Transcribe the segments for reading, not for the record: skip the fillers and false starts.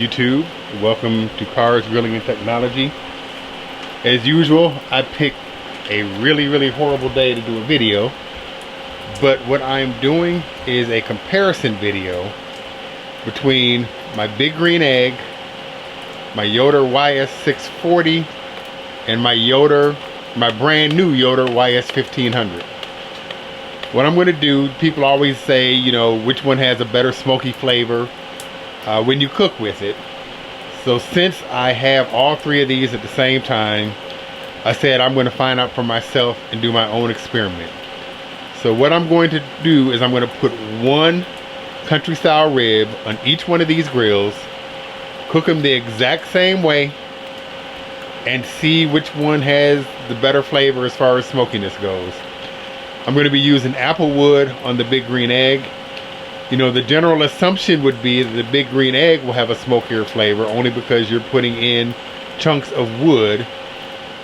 YouTube, welcome to Cars, Grilling, and Technology. As usual, I picked a really horrible day to do a video, but what I'm doing is a comparison video between my Big Green Egg, my Yoder YS640, and my brand new Yoder YS1500. What I'm going to do, people always say, you know, which one has a better smoky flavor when you cook with it. So since I have all three of these at the same time, I said I'm going to find out for myself and do my own experiment. So what I'm going to do is I'm going to put one country style rib on each one of these grills, cook them the exact same way, and see which one has the better flavor as far as smokiness goes. I'm going to be using apple wood on the Big Green Egg. You know, the general assumption would be that the Big Green Egg will have a smokier flavor only because you're putting in chunks of wood.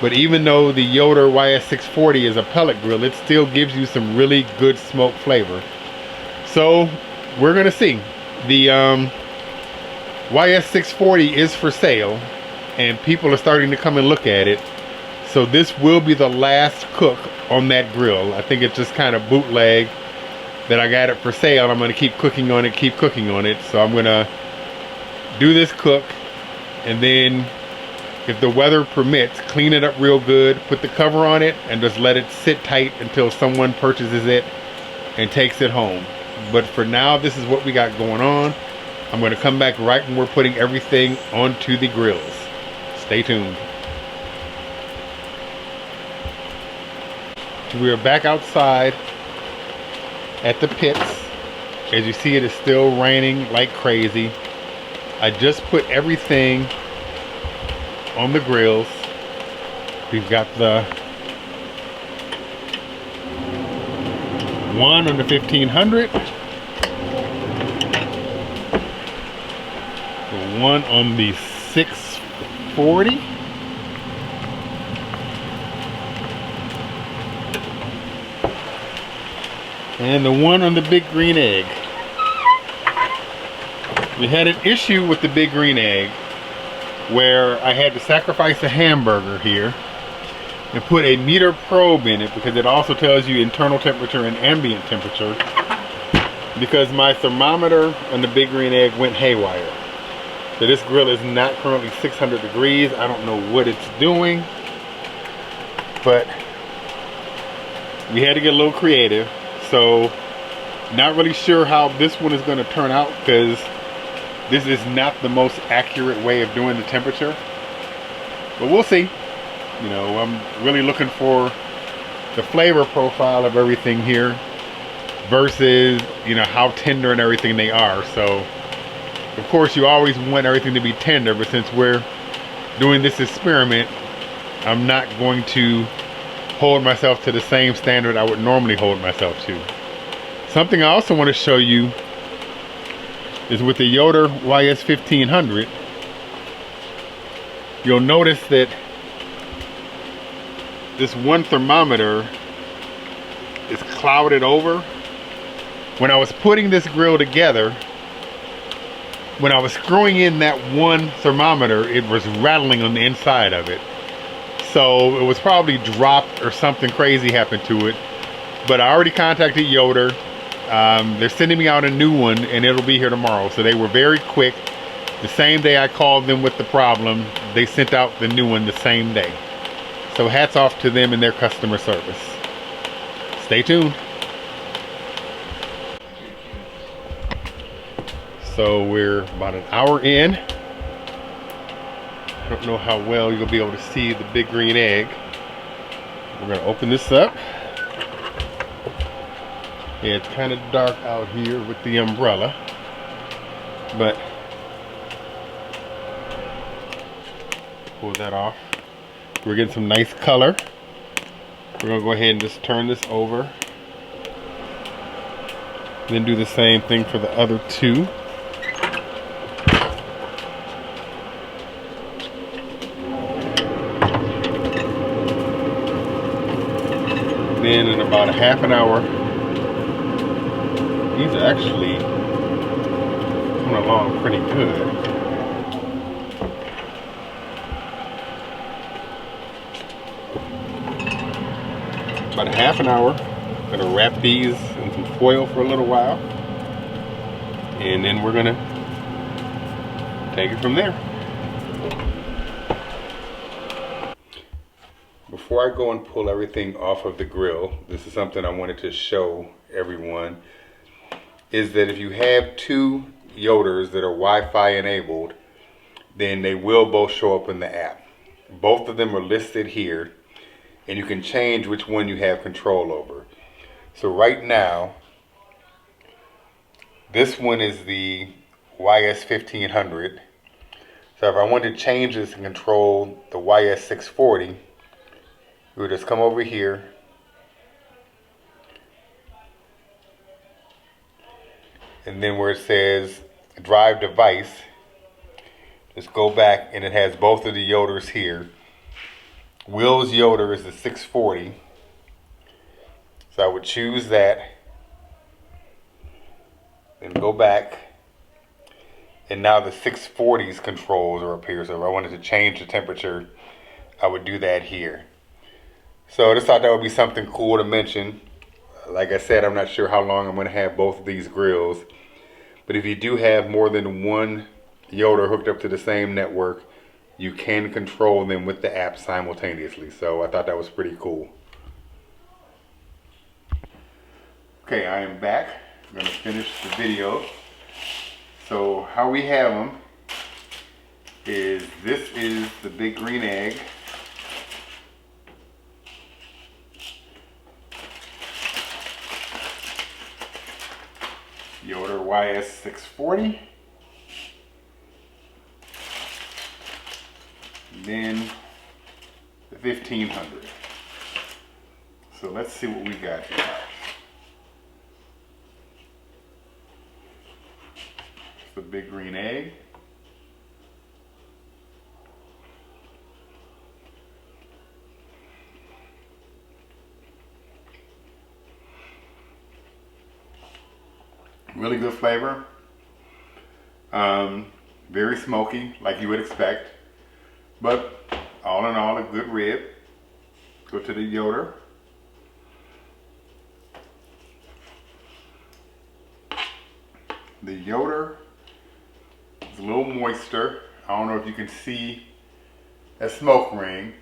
But even though the Yoder YS640 is a pellet grill, it still gives you some really good smoke flavor. So we're gonna see. The YS640 is for sale and people are starting to come and look at it. So this will be the last cook on that grill. I think it's just kind of bootleg that I got it for sale. I'm going to keep cooking on it. So I'm going to do this cook, and then if the weather permits, clean it up real good, put the cover on it, and just let it sit tight until someone purchases it and takes it home. But for now, this is what we got going on. I'm going to come back right when we're putting everything onto the grills. Stay tuned. We are back outside at the pits. As you see, it is still raining like crazy. I just put everything on the grills. We've got the one on the 1500, the one on the 640, and the one on the Big Green Egg. We had an issue with the Big Green Egg where I had to sacrifice a hamburger here and put a meter probe in it because it also tells you internal temperature and ambient temperature, because my thermometer on the Big Green Egg went haywire. So this grill is not currently 600 degrees. I don't know what it's doing, but we had to get a little creative. So not really sure how this one is going to turn out, because this is not the most accurate way of doing the temperature, but we'll see. You know, I'm really looking for the flavor profile of everything here versus, you know, how tender and everything they are. So of course you always want everything to be tender, but since we're doing this experiment, I'm not going to hold myself to the same standard I would normally hold myself to. Something I also want to show you is with the Yoder YS1500, you'll notice that this one thermometer is clouded over. When I was putting this grill together, when I was screwing in that one thermometer, it was rattling on the inside of it. So it was probably dropped or something crazy happened to it. But I already contacted Yoder. They're sending me out a new one and it'll be here tomorrow. So they were very quick. The same day I called them with the problem, they sent out the new one the same day. So hats off to them and their customer service. Stay tuned. So we're about an hour in. I don't know how well you'll be able to see the Big Green Egg. We're going to open this up. Yeah, it's kind of dark out here with the umbrella, but pull that off. We're getting some nice color. We're going to go ahead and just turn this over. Then do the same thing for the other two. Then in about a half an hour, these are actually coming along pretty good. half an hour. I'm gonna wrap these in some foil for a little while, and then we're gonna take it from there. Before I go and pull everything off of the grill, this is something I wanted to show everyone, is that if you have two Yoders that are Wi-Fi enabled, then they will both show up in the app. Both of them are listed here, and you can change which one you have control over. So right now, this one is the YS1500. So if I want to change this and control the YS640, we would just come over here, and then where it says drive device, just go back, and it has both of the Yoders here. Will's Yoder is the 640, so I would choose that and go back, and now the 640's controls are up here. So if I wanted to change the temperature, I would do that here. So I just thought that would be something cool to mention. Like I said, I'm not sure how long I'm going to have both of these grills, but if you do have more than one Yoder hooked up to the same network, you can control them with the app simultaneously. So I thought that was pretty cool. Okay, I am back. I'm going to finish the video. So how we have them is, this is the big green egg. Yoder YS640. Then the 1500. So let's see what we got here. The big green egg. Really good flavor. Very smoky, like you would expect. But all in all, a good rib. Go to the Yoder. The Yoder is a little moister. I don't know if you can see a smoke ring.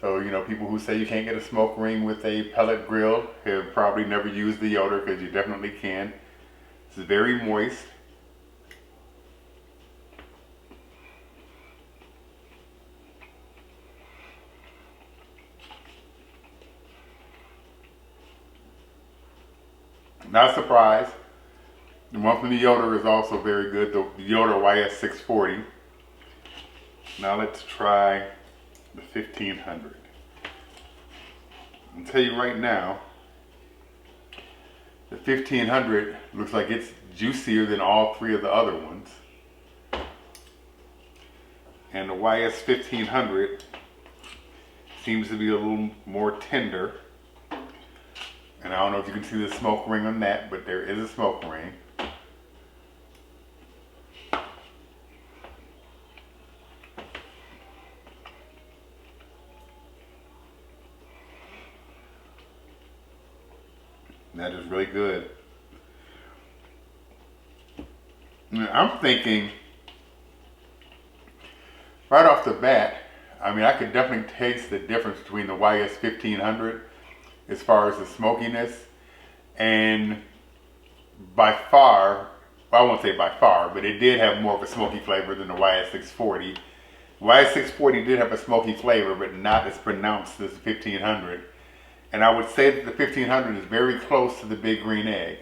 So, you know, people who say you can't get a smoke ring with a pellet grill have probably never used the Yoder, because you definitely can. This is very moist. Not surprised. The one from the Yoder is also very good, the Yoder YS640. Now let's try the 1500. I'll tell you right now, the 1500 looks like it's juicier than all three of the other ones. And the YS1500 seems to be a little more tender. And I don't know if you can see the smoke ring on that, but there is a smoke ring. That is really good. I'm thinking, right off the bat, I mean, I could definitely taste the difference between the YS1500 as far as the smokiness, and by far, well, I won't say by far, but it did have more of a smoky flavor than the YS640. YS640 did have a smoky flavor, but not as pronounced as the 1500. And I would say that the 1500 is very close to the big green egg.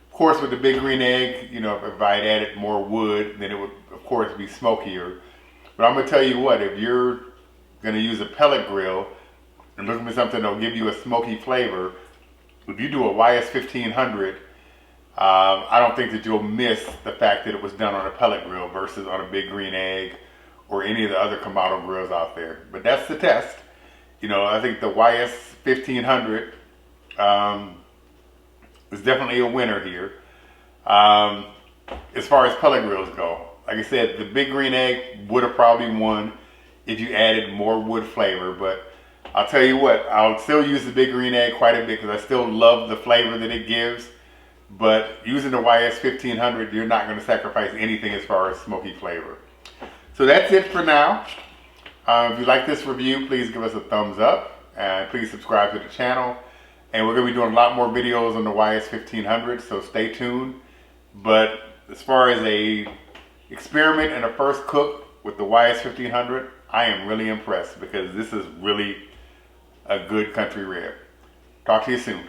Of course, with the big green egg, you know, if I had added more wood, then it would, of course, be smokier. But I'm going to tell you what, if you're going to use a pellet grill and looking for something that'll give you a smoky flavor, if you do a YS1500, I don't think that you'll miss the fact that it was done on a pellet grill versus on a big green egg or any of the other Kamado grills out there. But that's the test. You know, I think the YS1500 is definitely a winner here. As far as pellet grills go, like I said, the big green egg would have probably won if you added more wood flavor, but I'll tell you what, I'll still use the big green egg quite a bit because I still love the flavor that it gives. But using the YS 1500, you're not going to sacrifice anything as far as smoky flavor. So that's it for now. If you like this review, please give us a thumbs up. And please subscribe to the channel. And we're going to be doing a lot more videos on the YS 1500, so stay tuned. But as far as a experiment and a first cook with the YS 1500, I am really impressed because this is really a good country red. Talk to you soon.